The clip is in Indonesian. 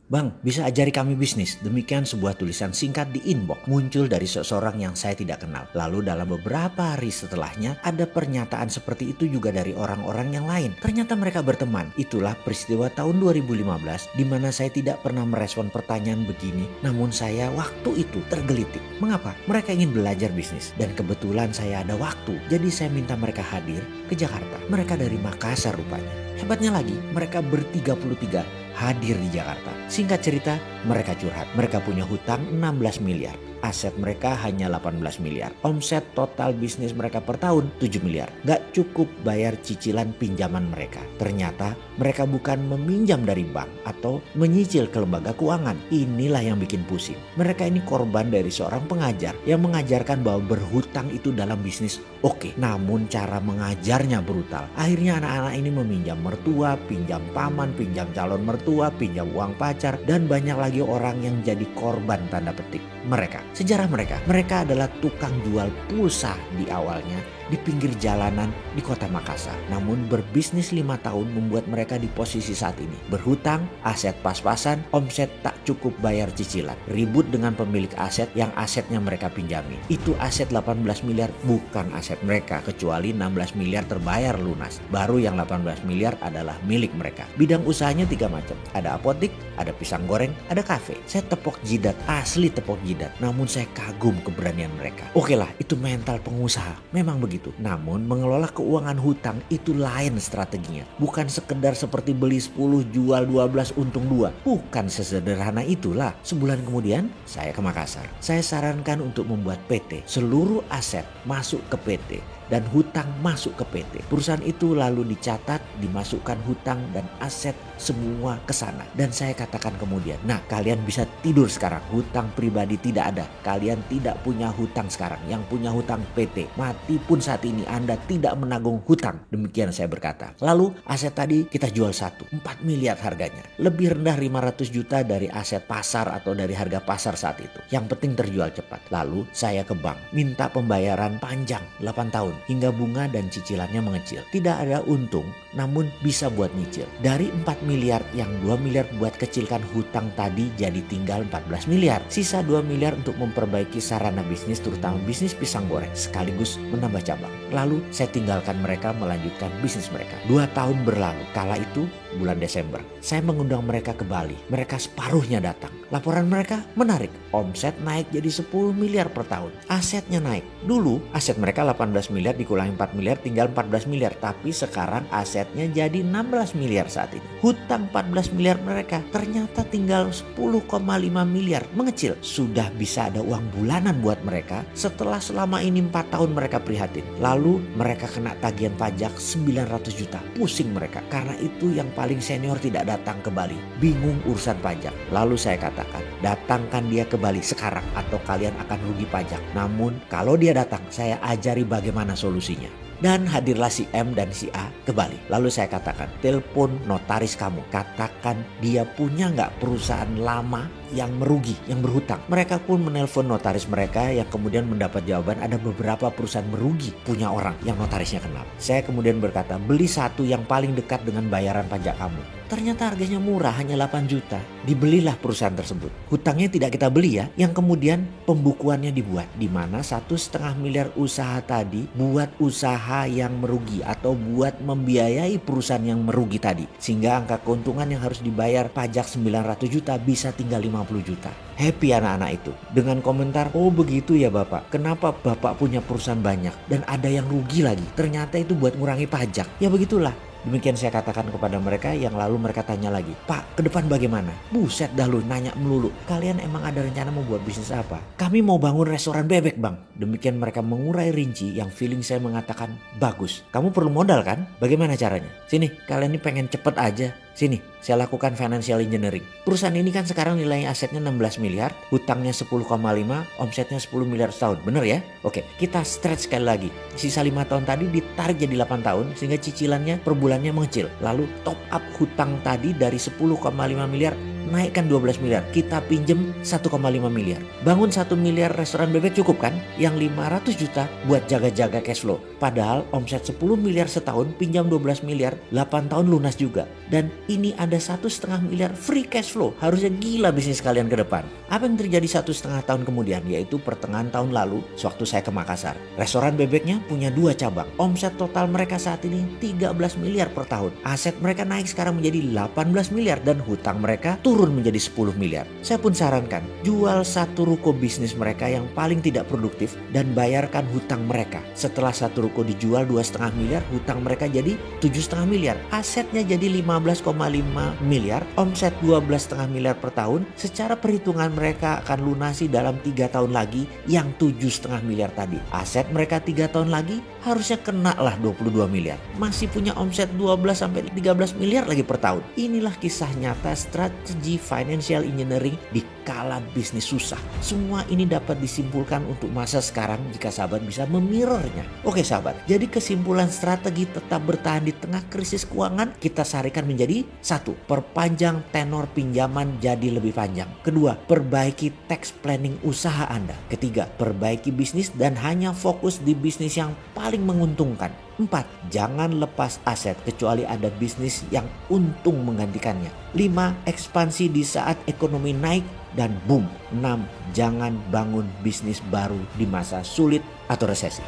"Bang, bisa ajari kami bisnis?" Demikian sebuah tulisan singkat di inbox muncul dari seseorang yang saya tidak kenal. Lalu dalam beberapa hari setelahnya ada pernyataan seperti itu juga dari orang-orang yang lain. Ternyata mereka berteman. Itulah peristiwa tahun 2015 di mana saya tidak pernah merespon pertanyaan begini. Namun saya waktu itu tergelitik. Mengapa? Mereka ingin belajar bisnis dan kebetulan saya ada waktu. Jadi saya minta mereka hadir ke Jakarta. Mereka dari Makassar rupanya. Hebatnya lagi, mereka ber-33 hadir di Jakarta. Singkat cerita, mereka curhat. Mereka punya hutang 16 miliar. Aset mereka hanya 18 miliar. Omset total bisnis mereka per tahun 7 miliar. Gak cukup bayar cicilan pinjaman mereka. Ternyata mereka bukan meminjam dari bank atau menyicil ke lembaga keuangan. Inilah yang bikin pusing. Mereka ini korban dari seorang pengajar yang mengajarkan bahwa berhutang itu dalam bisnis oke. Namun cara mengajarnya brutal. Akhirnya anak-anak ini meminjam mertua, pinjam paman, pinjam calon mertua, pinjam uang pacar, dan banyak lagi orang yang jadi korban tanda petik mereka. Sejarah mereka adalah tukang jual pulsa di awalnya di pinggir jalanan di kota Makassar. Namun berbisnis 5 tahun membuat mereka di posisi saat ini. Berhutang, aset pas-pasan, omset tak cukup bayar cicilan. Ribut dengan pemilik aset yang asetnya mereka pinjami. Itu aset 18 miliar bukan aset mereka kecuali 16 miliar terbayar lunas. Baru yang 18 miliar adalah milik mereka. Bidang usahanya 3 macam. Ada apotik, ada pisang goreng, ada kafe. Saya tepok jidat, asli tepok jidat. Namun saya kagum keberanian mereka. Oke lah, itu mental pengusaha. Memang begitu. Namun mengelola keuangan hutang itu lain strateginya. Bukan sekedar seperti beli 10 jual 12 untung 2. Bukan sesederhana itulah. Sebulan kemudian saya ke Makassar. Saya sarankan untuk membuat PT. Seluruh aset masuk ke PT dan hutang masuk ke PT. Perusahaan itu lalu dicatat, dimasukkan hutang dan aset semua ke sana. Dan saya katakan kemudian, nah kalian bisa tidur sekarang. Hutang pribadi tidak ada. Kalian tidak punya hutang sekarang. Yang punya hutang PT. Mati pun saat ini Anda tidak menanggung hutang. Demikian saya berkata. Lalu aset tadi kita jual 4 miliar harganya. Lebih rendah 500 juta dari aset pasar atau dari harga pasar saat itu. Yang penting terjual cepat. Lalu saya ke bank. Minta pembayaran panjang 8 tahun. Hingga bunga dan cicilannya mengecil. Tidak ada untung namun bisa buat nyicil. Dari 4 miliar yang 2 miliar buat kecilkan hutang tadi jadi tinggal 14 miliar. Sisa 2 miliar untuk memperbaiki sarana bisnis terutama bisnis pisang goreng sekaligus menambah cabang. Lalu saya tinggalkan mereka melanjutkan bisnis mereka. 2 tahun berlalu. Kala itu bulan Desember. Saya mengundang mereka ke Bali. Mereka separuhnya datang. Laporan mereka menarik. Omset naik jadi 10 miliar per tahun. Asetnya naik. Dulu aset mereka 18 miliar dikurangi 4 miliar tinggal 14 miliar. Tapi sekarang asetnya jadi 16 miliar saat ini. Hutang 14 miliar mereka ternyata tinggal 10,5 miliar. Mengecil. Sudah bisa ada uang bulanan buat mereka setelah selama ini 4 tahun mereka prihatin. Lalu mereka kena tagihan pajak 900 juta. Pusing mereka. Karena itu yang paling senior tidak datang ke Bali. Bingung urusan pajak. Lalu saya katakan, datangkan dia ke Bali sekarang atau kalian akan rugi pajak. Namun kalau dia datang, saya ajari bagaimana solusinya. Dan hadirlah si M dan si A ke Bali. Lalu saya katakan, telepon notaris kamu. Katakan dia punya nggak perusahaan lama yang merugi, yang berhutang. Mereka pun menelpon notaris mereka yang kemudian mendapat jawaban ada beberapa perusahaan merugi punya orang yang notarisnya kenal. Saya kemudian berkata, beli satu yang paling dekat dengan bayaran pajak kamu. Ternyata harganya murah, hanya 8 juta. Dibelilah perusahaan tersebut. Hutangnya tidak kita beli ya, yang kemudian pembukuannya dibuat. Di mana 1,5 miliar usaha tadi buat usaha yang merugi atau buat membiayai perusahaan yang merugi tadi. Sehingga angka keuntungan yang harus dibayar pajak 900 juta bisa tinggal 50 juta. Happy anak-anak itu. Dengan komentar, oh begitu ya Bapak. Kenapa Bapak punya perusahaan banyak dan ada yang rugi lagi? Ternyata itu buat ngurangi pajak. Ya begitulah. Demikian saya katakan kepada mereka yang lalu mereka tanya lagi, Pak ke depan bagaimana? Buset dah lu nanya melulu. Kalian emang ada rencana mau buat bisnis apa? Kami mau bangun restoran bebek bang. Demikian mereka mengurai rinci yang feeling saya mengatakan bagus. Kamu perlu modal kan? Bagaimana caranya? Sini kalian ini pengen cepet aja. Sini saya lakukan financial engineering. Perusahaan ini kan sekarang nilai asetnya 16 miliar. Hutangnya 10,5. Omsetnya 10 miliar setahun. Bener ya? Oke kita stretch sekali lagi. Sisa 5 tahun tadi ditarik jadi 8 tahun. Sehingga cicilannya per bulannya mengecil. Lalu top up hutang tadi dari 10,5 miliar naikkan 12 miliar. Kita pinjem 1,5 miliar. Bangun 1 miliar restoran bebek cukup kan? Yang 500 juta buat jaga-jaga cash flow. Padahal omset 10 miliar setahun, pinjam 12 miliar, 8 tahun lunas juga. Dan ini ada 1,5 miliar free cash flow. Harusnya gila bisnis kalian ke depan. Apa yang terjadi 1,5 tahun kemudian? Yaitu pertengahan tahun lalu, sewaktu saya ke Makassar. Restoran bebeknya punya 2 cabang. Omset total mereka saat ini 13 miliar per tahun. Aset mereka naik sekarang menjadi 18 miliar dan hutang mereka turun menjadi 10 miliar. Saya pun sarankan, jual satu ruko bisnis mereka yang paling tidak produktif dan bayarkan hutang mereka. Setelah satu ruko dijual 2,5 miliar, hutang mereka jadi 7,5 miliar. Asetnya jadi 15,5 miliar, omset 12,5 miliar per tahun. Secara perhitungan mereka akan lunasi dalam 3 tahun lagi yang 7,5 miliar tadi. Aset mereka 3 tahun lagi harusnya kena lah 22 miliar. Masih punya omset 12 sampai 13 miliar lagi per tahun. Inilah kisah nyata strategi financial engineering di kala bisnis susah. Semua ini dapat disimpulkan untuk masa sekarang jika sahabat bisa memirrornya. Oke sahabat, jadi kesimpulan strategi tetap bertahan di tengah krisis keuangan kita sarikan menjadi 1. Perpanjang tenor pinjaman jadi lebih panjang. 2. Perbaiki tax planning usaha Anda. 3. Perbaiki bisnis dan hanya fokus di bisnis yang paling menguntungkan. 4. Jangan lepas aset kecuali ada bisnis yang untung menggantikannya. 5. Ekspansi di saat ekonomi naik dan boom. 6. Jangan bangun bisnis baru di masa sulit atau resesi.